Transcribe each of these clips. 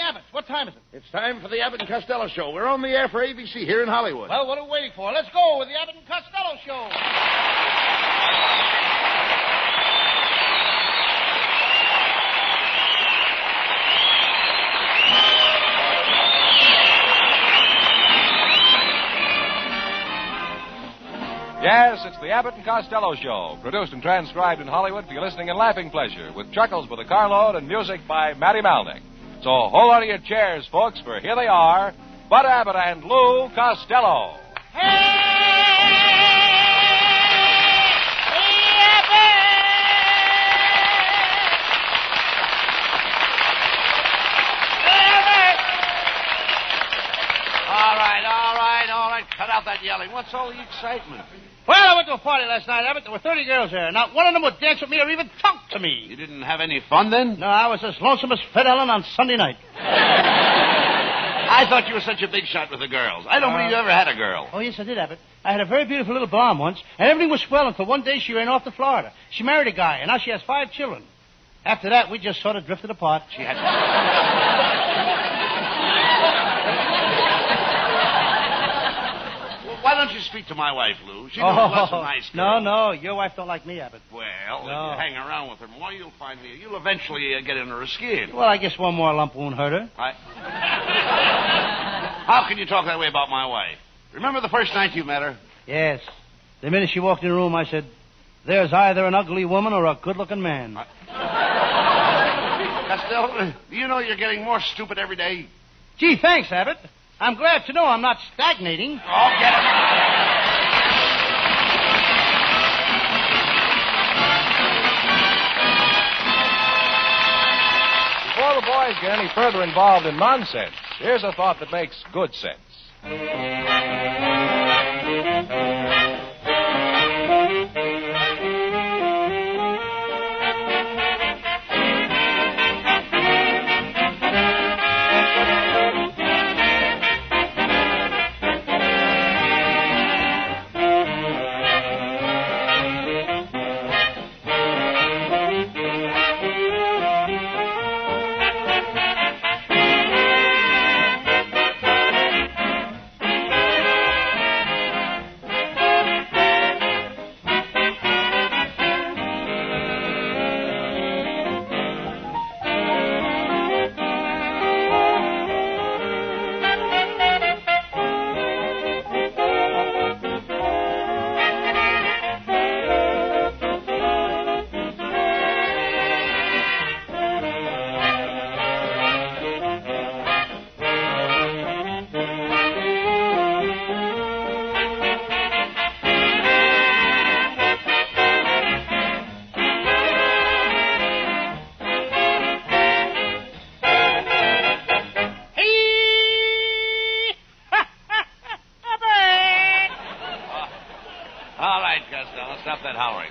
Abbott. What time is it? It's time for the Abbott and Costello Show. We're on the air for ABC here in Hollywood. Well, what are we waiting for? Let's go with the Abbott and Costello Show. Yes, it's the Abbott and Costello Show, produced and transcribed in Hollywood for your listening and laughing pleasure, with chuckles with a carload and music by Matty Malnick. So hold on to your chairs, folks, for here they are, Bud Abbott and Lou Costello. All right. Cut out that yelling. What's all the excitement? Well, I went to a party last night, Abbott. There were 30 girls there. Not one of them would dance with me or even talk to me. You didn't have any fun then? No, I was as lonesome as Fred Allen on Sunday night. I thought you were such a big shot with the girls. I don't believe you ever had a girl. Oh, yes, I did, Abbott. I had a very beautiful little blonde once, and everything was swell until one day she ran off to Florida. She married a guy, and now she has 5 children. After that, we just sort of drifted apart. She had... Why don't you speak to my wife, Lou? She knows lots of nice girls. No, your wife don't like me, Abbott. Well, if you hang around with her more, you'll find me. You'll eventually get under her skin. Well, I guess one more lump won't hurt her. How can you talk that way about my wife? Remember the first night you met her? Yes. The minute she walked in the room, I said, there's either an ugly woman or a good-looking man. Costello, do you know you're getting more stupid every day? Gee, thanks, Abbott. I'm glad to know I'm not stagnating. Oh, get it. Before the boys get any further involved in nonsense, here's a thought that makes good sense. Stop that hollering.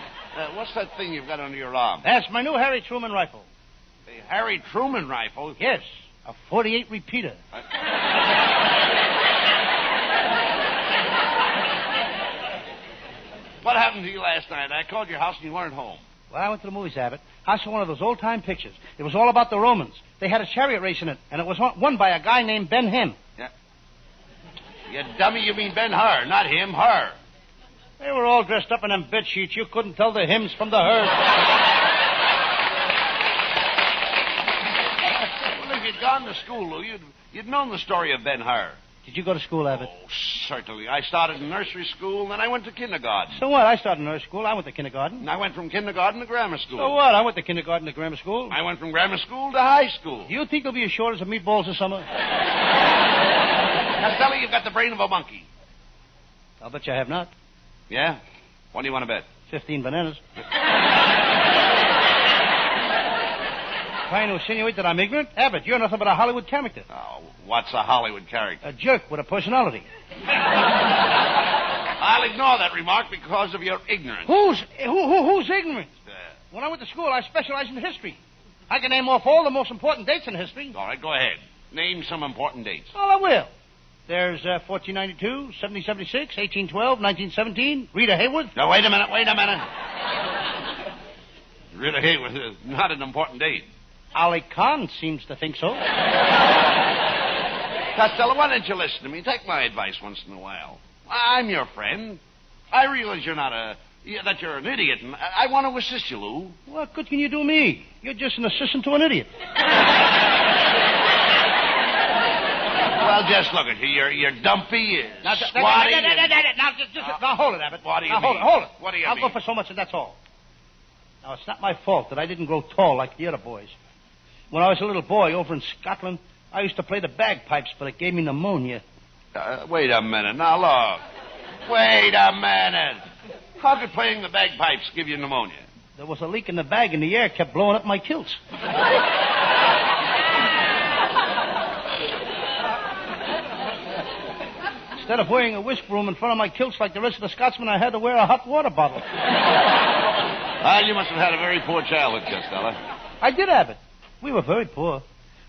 What's that thing you've got under your arm? That's my new Harry Truman rifle. The Harry Truman rifle? Yes, a .48 repeater. What happened to you last night? I called your house and you weren't home. Well, I went to the movies, Abbott. I saw one of those old-time pictures. It was all about the Romans. They had a chariot race in it, and it was won by a guy named Ben Hinn. Yeah. You dummy, you mean Ben Hur, not him, her. They were all dressed up in them bed sheets. You couldn't tell the hymns from the herd. Well, if you'd gone to school, Lou, you'd known the story of Ben Hur. Did you go to school, Abbott? Oh, certainly. I started in nursery school, and then I went to kindergarten. So what? I started in nursery school. I went to kindergarten. And I went from kindergarten to grammar school. So what? I went to kindergarten to grammar school. I went from grammar school to high school. You think they'll be as short as the meatballs this summer? Costello, you've got the brain of a monkey. I'll bet you I have not. Yeah? What do you want to bet? 15 bananas. Trying to insinuate that I'm ignorant? Abbott, you're nothing but a Hollywood character. Oh, what's a Hollywood character? A jerk with a personality. I'll ignore that remark because of your ignorance. Who's ignorant? When I went to school, I specialized in history. I can name off all the most important dates in history. All right, go ahead. Name some important dates. Well, I will. There's 1492, 1776, 1812, 1917, Rita Hayworth. Now, wait a minute. Rita Hayworth is not an important date. Ali Khan seems to think so. Costello, why don't you listen to me? Take my advice once in a while. I'm your friend. I realize that you're an idiot, and I want to assist you, Lou. What good can you do me? You're just an assistant to an idiot. Well, just look at you. You're dumpy, squatty. Now, hold it, Abbott. What do you mean? Hold it. What do you I'll mean? go for so much, and that's all. Now, it's not my fault that I didn't grow tall like the other boys. When I was a little boy over in Scotland, I used to play the bagpipes, but it gave me pneumonia. Wait a minute. Now, look. Wait a minute. How could playing the bagpipes give you pneumonia? There was a leak in the bag, and the air kept blowing up my kilts. Instead of wearing a whisk broom in front of my kilts like the rest of the Scotsmen, I had to wear a hot water bottle. Well, you must have had a very poor childhood, Costello. I did, Abbott. We were very poor.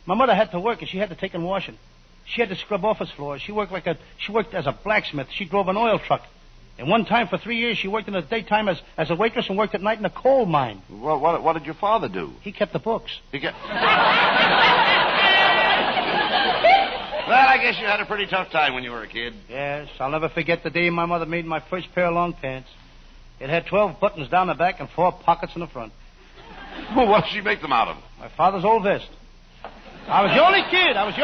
My mother had to work, and she had to take in washing. She had to scrub office floors. She worked as a blacksmith. She drove an oil truck. And one time for 3 years, she worked in the daytime as a waitress and worked at night in a coal mine. Well, what did your father do? He kept the books. Well, I guess you had a pretty tough time when you were a kid. Yes, I'll never forget the day my mother made my first pair of long pants. It had 12 buttons down the back and 4 pockets in the front. Well, what did she make them out of? My father's old vest. I was the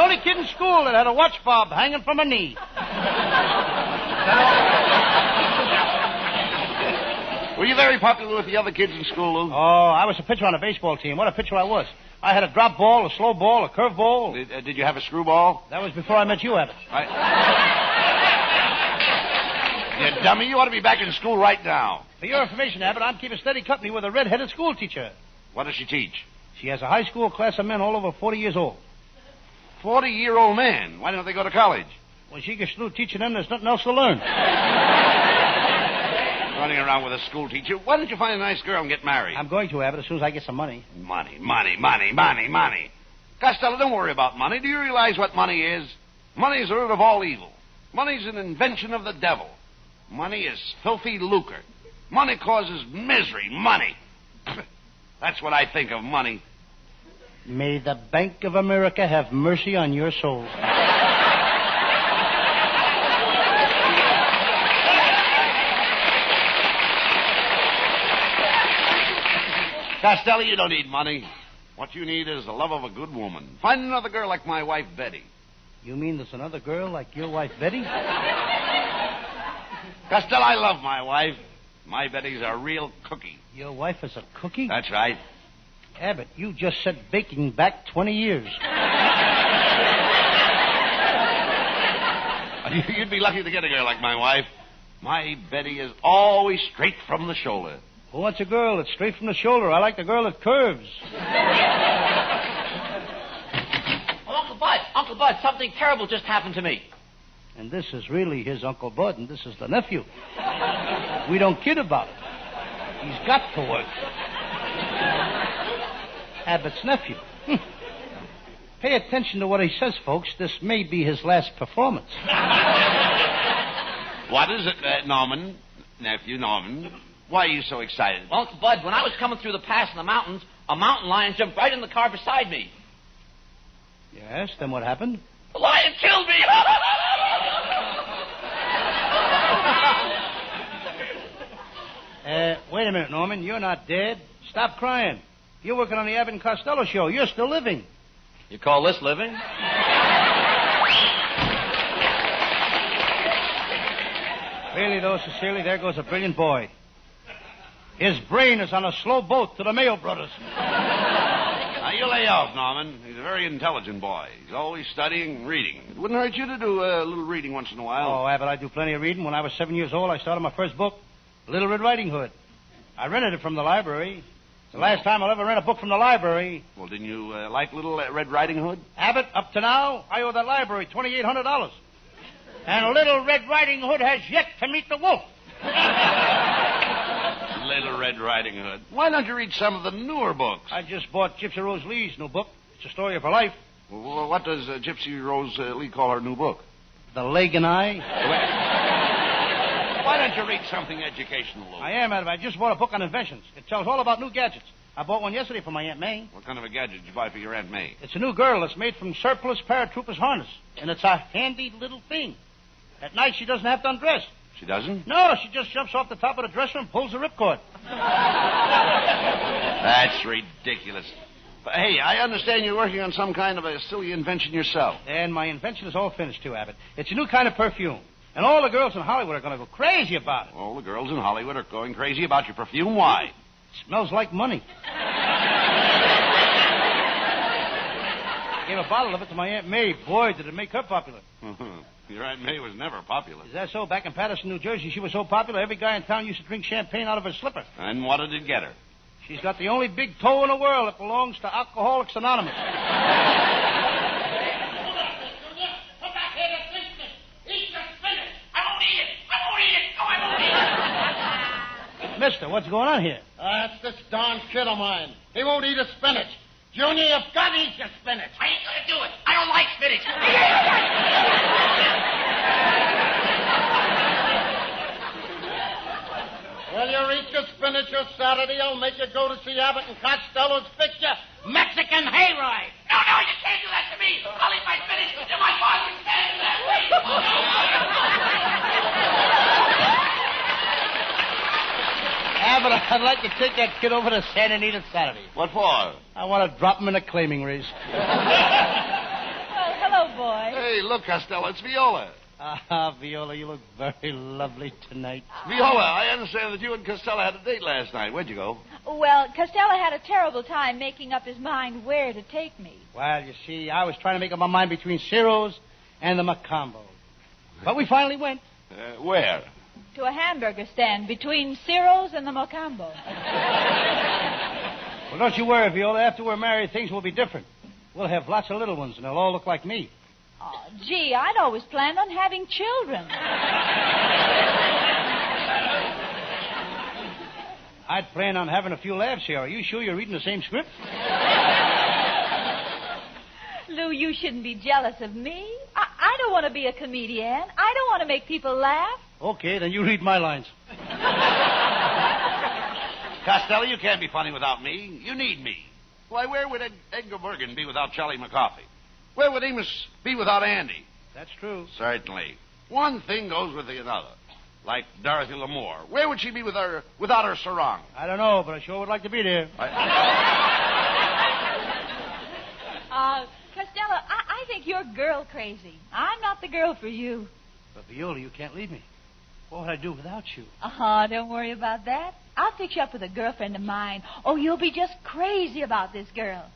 only kid in school that had a watch fob hanging from a knee. Were you very popular with the other kids in school, Lou? Oh, I was a pitcher on a baseball team. What a pitcher I was. I had a drop ball, a slow ball, a curve ball. Did you have a screwball? That was before I met you, Abbott. You dummy, you ought to be back in school right now. For your information, Abbott, I'm keeping steady company with a red-headed school teacher. What does she teach? She has a high school class of men all over 40 years old. 40-year-old man? Why don't they go to college? When she gets through teaching them, there's nothing else to learn. Running around with a school teacher. Why don't you find a nice girl and get married? I'm going to, Abbott, as soon as I get some money. Money. Costello, don't worry about money. Do you realize what money is? Money is the root of all evil. Money is an invention of the devil. Money is filthy lucre. Money causes misery. Money. That's what I think of money. May the Bank of America have mercy on your soul. Costello, you don't need money. What you need is the love of a good woman. Find another girl like my wife, Betty. You mean there's another girl like your wife, Betty? Costello, I love my wife. My Betty's a real cookie. Your wife is a cookie? That's right. Abbott, you just set baking back 20 years. You'd be lucky to get a girl like my wife. My Betty is always straight from the shoulder. Who wants a girl that's straight from the shoulder? I like the girl that curves. Oh, Uncle Bud, something terrible just happened to me. And this is really his Uncle Bud, and this is the nephew. We don't kid about it. He's got to work. Abbott's nephew. Pay attention to what he says, folks. This may be his last performance. What is it, Norman? Nephew Norman. Why are you so excited? Well, Uncle Bud, when I was coming through the pass in the mountains, a mountain lion jumped right in the car beside me. Yes, then what happened? The lion killed me! Wait a minute, Norman. You're not dead. Stop crying. You're working on the Abbott and Costello show. You're still living. You call this living? Really, though, sincerely, there goes a brilliant boy. His brain is on a slow boat to the Mayo Brothers. Now, you lay off, Norman. He's a very intelligent boy. He's always studying and reading. It wouldn't hurt you to do a little reading once in a while. Oh, Abbott, I do plenty of reading. When I was 7 years old, I started my first book, Little Red Riding Hood. I rented it from the library. It's the last time I'll ever rent a book from the library. Well, didn't you like Little Red Riding Hood? Abbott, up to now, I owe that library $2,800. And Little Red Riding Hood has yet to meet the wolf. Little Red Riding Hood. Why don't you read some of the newer books? I just bought Gypsy Rose Lee's new book. It's a story of her life. Well, what does Gypsy Rose Lee call her new book? The Leg and I. Why don't you read something educational, Lou? I am, Abbott. I just bought a book on inventions. It tells all about new gadgets. I bought one yesterday for my Aunt May. What kind of a gadget did you buy for your Aunt May? It's a new girdle that's made from surplus paratroopers harness, and it's a handy little thing. At night, she doesn't have to undress. She doesn't? No, she just jumps off the top of the dresser and pulls the ripcord. That's ridiculous. But, hey, I understand you're working on some kind of a silly invention yourself. And my invention is all finished, too, Abbott. It's a new kind of perfume. And all the girls in Hollywood are going to go crazy about it. All the girls in Hollywood are going crazy about your perfume. Why? It smells like money. I gave a bottle of it to my Aunt May. Boy, did it make her popular. Your Aunt May was never popular. Is that so? Back in Patterson, New Jersey, she was so popular, every guy in town used to drink champagne out of her slipper. And what did it get her? She's got the only big toe in the world that belongs to Alcoholics Anonymous. Mister, what's going on here? That's this darn kid of mine. He won't eat his spinach. Junior, you've got to eat your spinach. I ain't gonna do it. I don't like spinach. Well, you eat your spinach or Saturday, I'll make you go to see Abbott and Costello's picture, Mexican Hayride. No, you can't do that to me. I'll eat my spinach and my father stands that way. Abbott, I'd like to take that kid over to Santa Anita Saturday. What for? I want to drop him in a claiming race. Oh, hello, boy. Hey, look, Costello, it's Viola. Viola, you look very lovely tonight. Viola, I understand that you and Costello had a date last night. Where'd you go? Well, Costello had a terrible time making up his mind where to take me. Well, you see, I was trying to make up my mind between Ciro's and the Macombo. But we finally went. Where? To a hamburger stand between Ciro's and the Mocambo. Well, don't you worry, Viola. After we're married, things will be different. We'll have lots of little ones, and they'll all look like me. Oh, gee, I'd always planned on having children. I'd plan on having a few laughs here. Are you sure you're reading the same script? Lou, you shouldn't be jealous of me. I don't want to be a comedian. I don't want to make people laugh. Okay, then you read my lines. Costello, you can't be funny without me. You need me. Why, where would Edgar Bergen be without Charlie McCoffey? Where would Amos be without Andy? That's true. Certainly. One thing goes with the other. Like Dorothy Lamour. Where would she be without her sarong? I don't know, but I sure would like to be there. Costello, I think you're girl crazy. I'm not the girl for you. But, Viola, you can't leave me. What would I do without you? Don't worry about that. I'll fix you up with a girlfriend of mine. Oh, you'll be just crazy about this girl.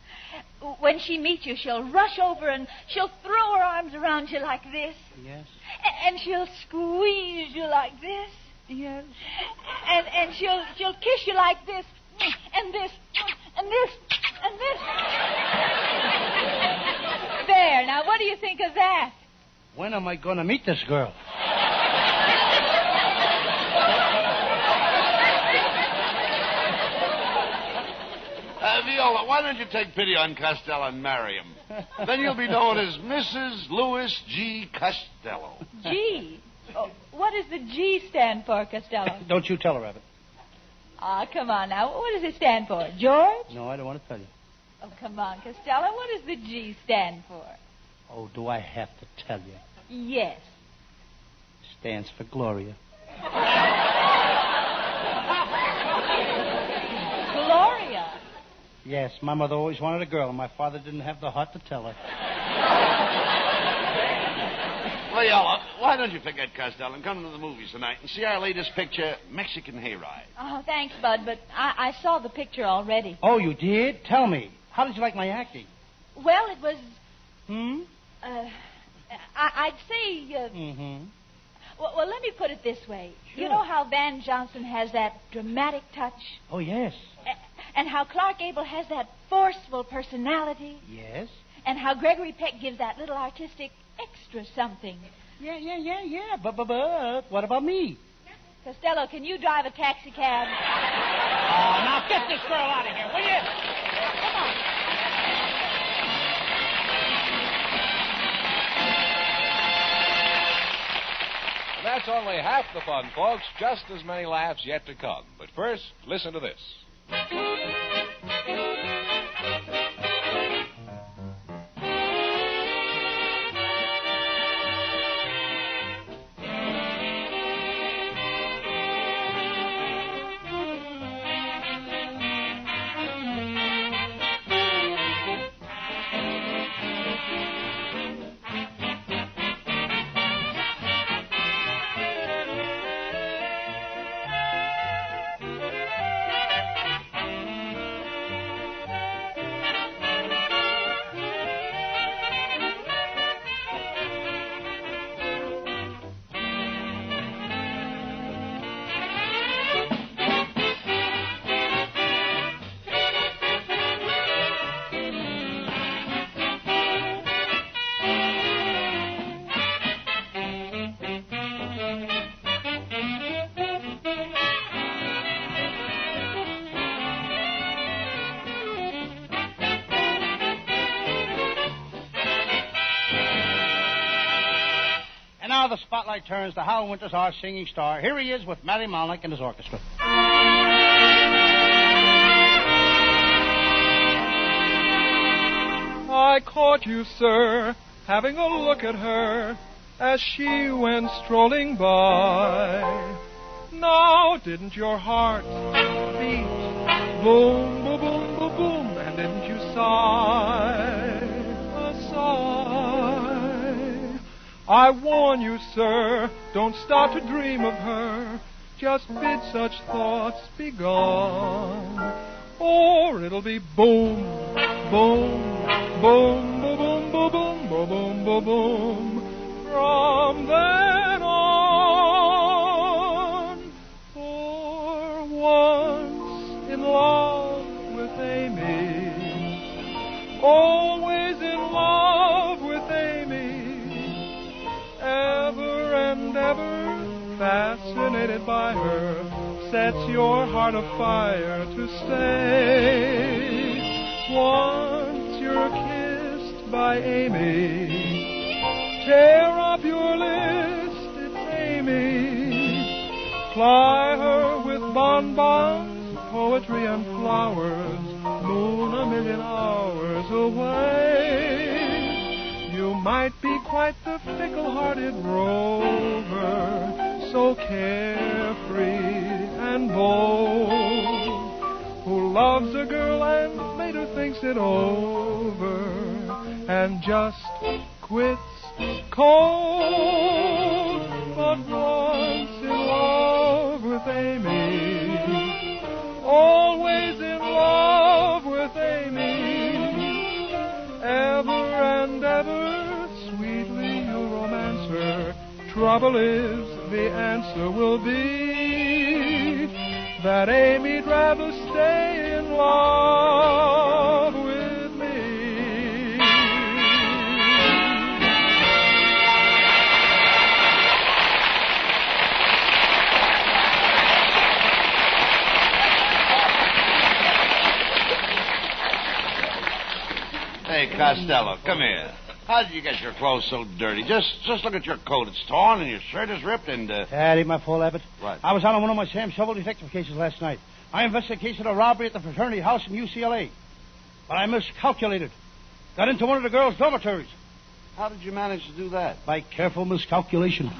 When she meets you, she'll rush over and she'll throw her arms around you like this. Yes. And she'll squeeze you like this. Yes. And she'll kiss you like this. And this. And this. And this. There. Now, what do you think of that? When am I going to meet this girl? Viola, why don't you take pity on Costello and marry him? Then you'll be known as Mrs. Louis G. Costello. G? Oh, what does the G stand for, Costello? Don't you tell her, Abbott. Come on now. What does it stand for? George? No, I don't want to tell you. Oh, come on, Costello. What does the G stand for? Oh, do I have to tell you? Yes. Stands for Gloria. Gloria? Yes, my mother always wanted a girl, and my father didn't have the heart to tell her. Viola, why don't you forget Costello and come to the movies tonight and see our latest picture, Mexican Hayride? Oh, thanks, Bud, but I saw the picture already. Oh, you did? Tell me. How did you like my acting? Well, it was... I'd say... Well, let me put it this way. Sure. You know how Van Johnson has that dramatic touch? Oh, yes. And how Clark Gable has that forceful personality? Yes. And how Gregory Peck gives that little artistic extra something? Yeah. But what about me? Costello, can you drive a taxi cab? Now get this girl out of here, will you? Come on. That's only half the fun, folks. Just as many laughs yet to come. But first, listen to this. now the spotlight turns to Hal Winters, our singing star. Here he is with Matty Malnick and his orchestra. I caught you, sir, having a look at her as she went strolling by. Now, didn't your heart beat boom, boom, boom, boom, boom, and didn't you sigh a sigh? I warn you, sir, don't start to dream of her. Just bid such thoughts be gone, or it'll be boom, boom, boom, boom, boom, boom, boom, boom, boom, boom, boom. From then on, for once in love with Amy, always in love with Amy, ever and ever fascinated by her, sets your heart afire to stay. Once you're kissed by Amy, tear up your list, it's Amy. Ply her with bonbons, poetry and flowers, moon a million hours away. You might be quite the fickle-hearted rover, so carefree and bold, who loves a girl and later thinks it over and just quits cold. But once in love with Amy, always in love with Amy, ever and ever sweetly you romance her. Trouble is, the answer will be that Amy'd rather stay in love with me. Hey, Costello, come here. How did you get your clothes so dirty? Just look at your coat. It's torn and your shirt is ripped and... That ain't my fault, Abbott. What? I was out on one of my Sam Shovel detective cases last night. I investigated a case of a robbery at the fraternity house in UCLA. But I miscalculated. Got into one of the girls' dormitories. How did you manage to do that? By careful miscalculation.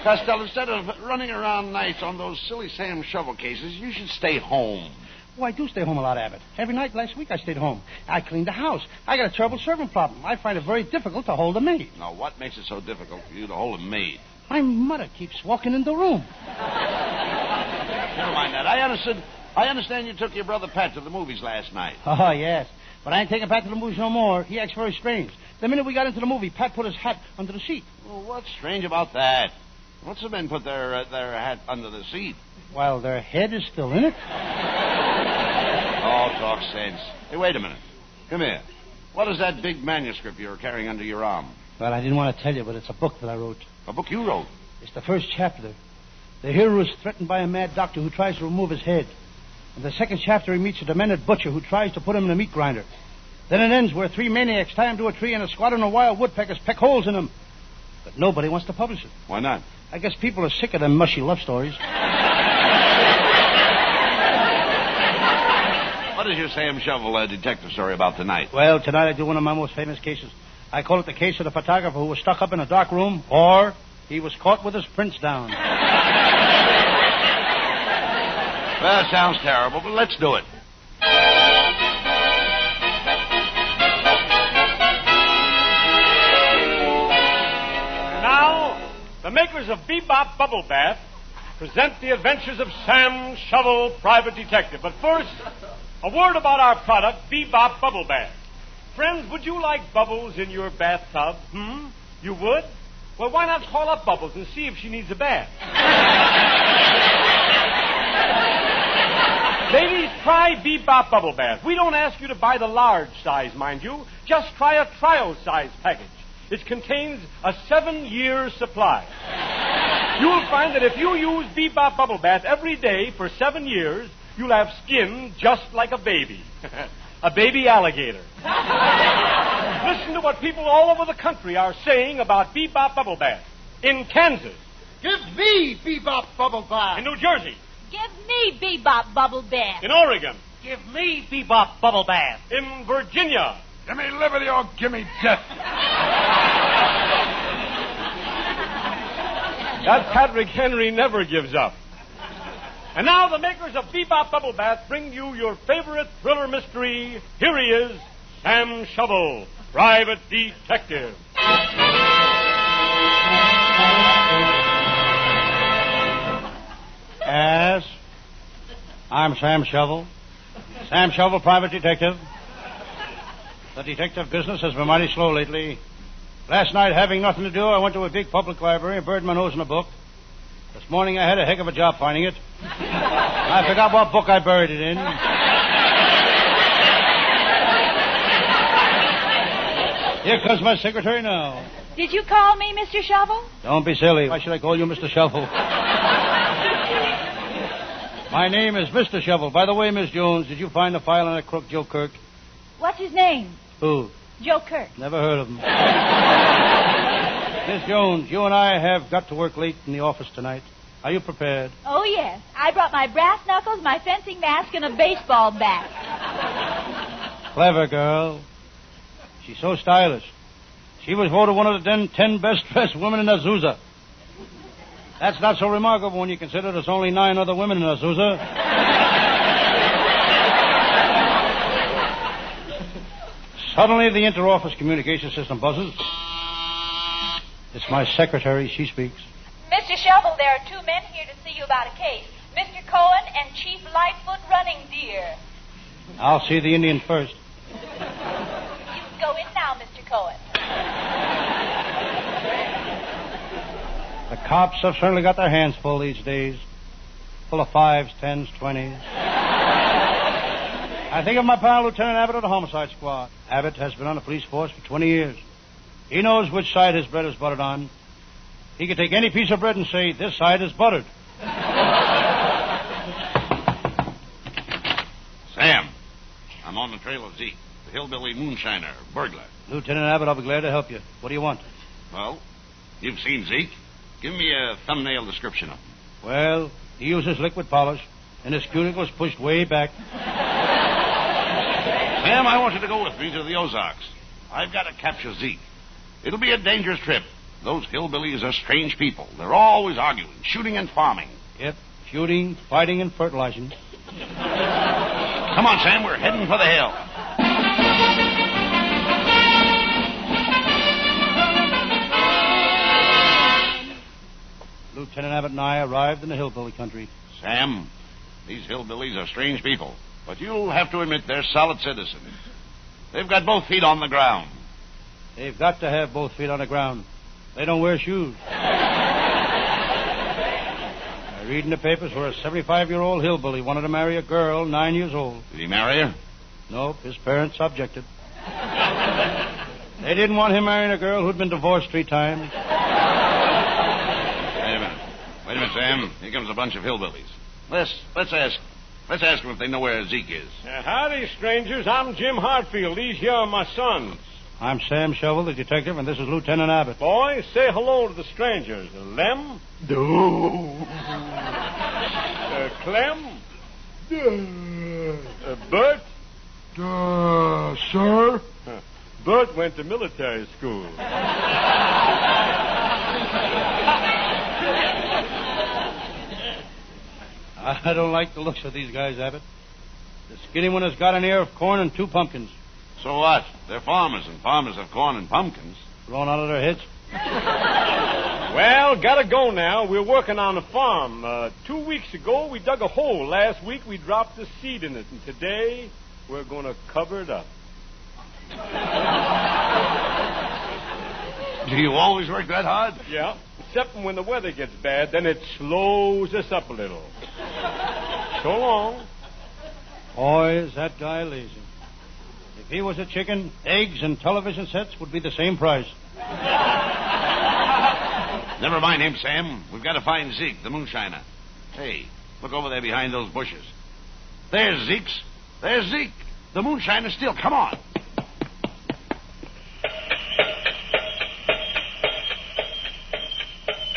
Costello, instead of running around nights on those silly Sam Shovel cases, you should stay home. Oh, I do stay home a lot, Abbott. Every night last week I stayed home. I cleaned the house. I got a terrible servant problem. I find it very difficult to hold a maid. Now, what makes it so difficult for you to hold a maid? My mother keeps walking in the room. Never mind that. I understand you took your brother Pat to the movies last night. Oh, yes. But I ain't taking Pat to the movies no more. He acts very strange. The minute we got into the movie, Pat put his hat under the seat. Well, what's strange about that? What's the men put their hat under the seat? While their head is still in it. Oh, talk sense. Hey, wait a minute. Come here. What is that big manuscript you're carrying under your arm? Well, I didn't want to tell you, but it's a book that I wrote. A book you wrote? It's the first chapter. The hero is threatened by a mad doctor who tries to remove his head. In the second chapter, he meets a demented butcher who tries to put him in a meat grinder. Then it ends where 3 maniacs tie him to a tree and a squadron of wild woodpeckers peck holes in him. But nobody wants to publish it. Why not? I guess people are sick of them mushy love stories. What is your Sam Shovel detective story about tonight? Well, tonight I do one of my most famous cases. I call it the case of the photographer who was stuck up in a dark room, or he was caught with his prints down. Well, it sounds terrible, but let's do it. And now, the makers of Bebop Bubble Bath present the adventures of Sam Shovel, Private Detective. But first, a word about our product, Bebop Bubble Bath. Friends, would you like Bubbles in your bathtub? You would? Well, why not call up Bubbles and see if she needs a bath? Ladies, try Bebop Bubble Bath. We don't ask you to buy the large size, mind you. Just try a trio size package. It contains a 7-year supply. You'll find that if you use Bebop Bubble Bath every day for 7 years, you'll have skin just like a baby. A baby alligator. Listen to what people all over the country are saying about Bebop Bubble Bath. In Kansas. Give me Bebop Bubble Bath. In New Jersey. Give me Bebop Bubble Bath. In Oregon. Give me Bebop Bubble Bath. In Virginia. Give me liberty or give me death. That Patrick Henry never gives up. And now the makers of Bebop Bubble Bath bring you your favorite thriller mystery. Here he is, Sam Shovel, private detective. Yes. I'm Sam Shovel. Sam Shovel, private detective. The detective business has been mighty slow lately. Last night, having nothing to do, I went to a big public library and buried my nose in a book. This morning, I had a heck of a job finding it. I forgot what book I buried it in. Here comes my secretary now. Did you call me, Mr. Shovel? Don't be silly. Why should I call you Mr. Shovel? My name is Mr. Shovel. By the way, Miss Jones, did you find the file on that crook, Joe Kirk? What's his name? Who? Joe Kirk. Never heard of him. Miss Jones, you and I have got to work late in the office tonight. Are you prepared? Oh, yes. I brought my brass knuckles, my fencing mask, and a baseball bat. Clever girl. She's so stylish. She was voted one of the 10 best-dressed women in Azusa. That's not so remarkable when you consider there's only 9 other women in Azusa. Suddenly, the inter-office communication system buzzes. It's my secretary. She speaks. Mr. Shovel, there are 2 men here to see you about a case. Mr. Cohen and Chief Lightfoot Running Deer. I'll see the Indian first. You can go in now, Mr. Cohen. The cops have certainly got their hands full these days. Full of 5s, 10s, 20s. I think of my pal, Lieutenant Abbott of the Homicide Squad. Abbott has been on the police force for 20 years. He knows which side his bread is buttered on. He can take any piece of bread and say, this side is buttered. Sam, I'm on the trail of Zeke, the hillbilly moonshiner, burglar. Lieutenant Abbott, I'll be glad to help you. What do you want? Well, you've seen Zeke. Give me a thumbnail description of him. Well, he uses liquid polish, and his cuticle's pushed way back. Sam, I want you to go with me to the Ozarks. I've got to capture Zeke. It'll be a dangerous trip. Those hillbillies are strange people. They're always arguing, shooting and farming. Yep, shooting, fighting, and fertilizing. Come on, Sam, we're heading for the hill. Lieutenant Abbott and I arrived in the hillbilly country. Sam, these hillbillies are strange people, but you'll have to admit they're solid citizens. They've got both feet on the ground. They've got to have both feet on the ground. They don't wear shoes. I read in the papers where a 75-year-old hillbilly wanted to marry a girl 9 years old. Did he marry her? Nope, his parents objected. They didn't want him marrying a girl who'd been divorced 3 times. Wait a minute, Sam. Here comes a bunch of hillbillies. Let's ask them if they know where Zeke is. Howdy, strangers. I'm Jim Hartfield. These here are my sons. I'm Sam Shovel, the detective, and this is Lieutenant Abbott. Boys, say hello to the strangers. Lem? Clem? Bert? Sir? Bert went to military school. I don't like the looks of these guys, Abbott. The skinny one has got an ear of corn and 2 pumpkins. So what? They're farmers, and farmers have corn and pumpkins. Thrown out of their heads. Well, gotta go now. We're working on the farm. 2 weeks ago, we dug a hole. Last week, we dropped the seed in it. And today, we're going to cover it up. Do you always work that hard? Yeah. Except when the weather gets bad, then it slows us up a little. So long. Boy, is that guy lazy. If he was a chicken, eggs and television sets would be the same price. Never mind him, Sam. We've got to find Zeke, the moonshiner. Hey, look over there behind those bushes. There's Zeke, the moonshiner still. Come on.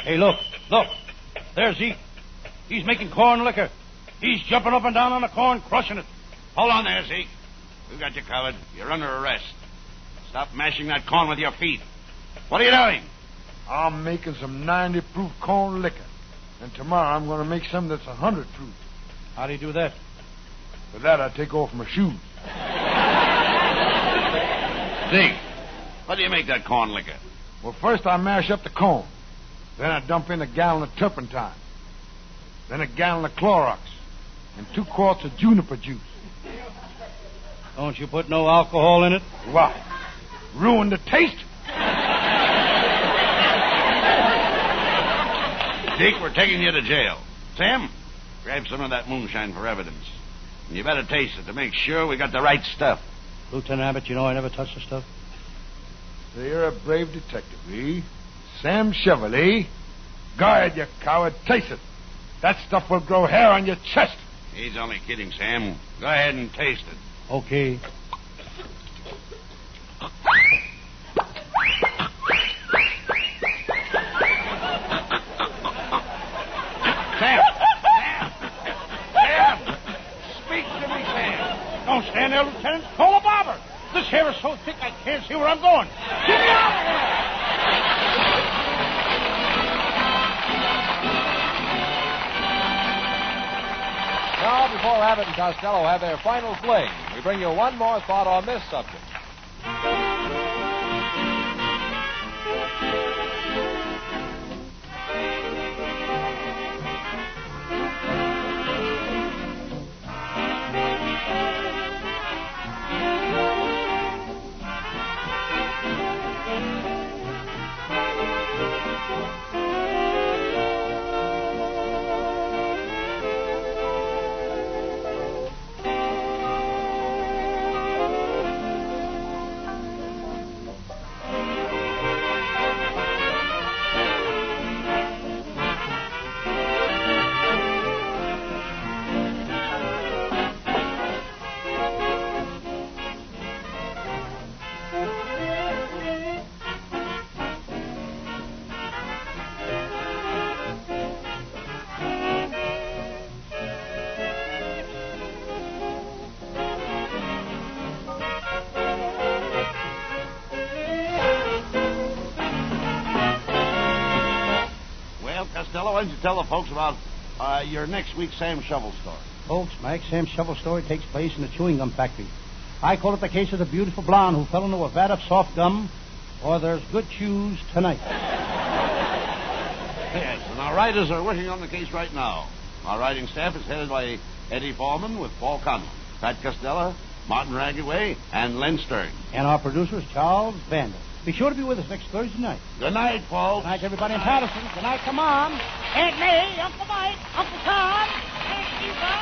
Hey, look. There's Zeke. He's making corn liquor. He's jumping up and down on the corn, crushing it. Hold on there, Zeke. We've got you covered. You're under arrest. Stop mashing that corn with your feet. What are you doing? I'm making some 90 proof corn liquor. And tomorrow I'm going to make some that's 100 proof. How do you do that? For that, I take off my shoes. Zeke, how do you make that corn liquor? Well, first I mash up the corn. Then I dump in a gallon of turpentine. Then a gallon of Clorox. And 2 quarts of juniper juice. Don't you put no alcohol in it? Why? Ruin the taste? Zeke, we're taking you to jail. Sam, grab some of that moonshine for evidence. And you better taste it to make sure we got the right stuff. Lieutenant Abbott, you know I never touch the stuff. So you're a brave detective, eh? Sam Shovel, eh? Go ahead, you coward. Taste it. That stuff will grow hair on your chest. He's only kidding, Sam. Go ahead and taste it. Okay. Sam! Speak to me, Sam. Don't stand there, Lieutenant. Call a barber. This hair is so thick I can't see where I'm going. Get me out of here! Now, before Abbott and Costello have their final fling, we bring you one more thought on this subject. Costello, why don't you tell the folks about your next week's Sam Shovel story? Folks, my Sam Shovel story takes place in a chewing gum factory. I call it the case of the beautiful blonde who fell into a vat of soft gum, or there's good chews tonight. Yes, and our writers are working on the case right now. Our writing staff is headed by Eddie Foreman with Paul Conlon, Pat Costello, Martin Raggaway, and Len Stern. And our producer is Charles Vander. Be sure to be with us next Thursday night. Good night, folks. Good night, everybody in Patterson. Good night, come on. Aunt May, Uncle Mike, Uncle Tom, Aunt Eva.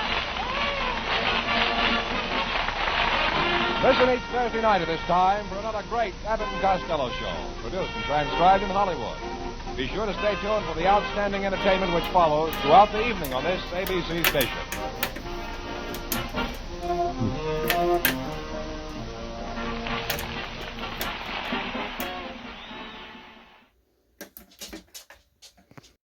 Listen each Thursday night at this time for another great Abbott and Costello show, produced and transcribed in Hollywood. Be sure to stay tuned for the outstanding entertainment which follows throughout the evening on this ABC station.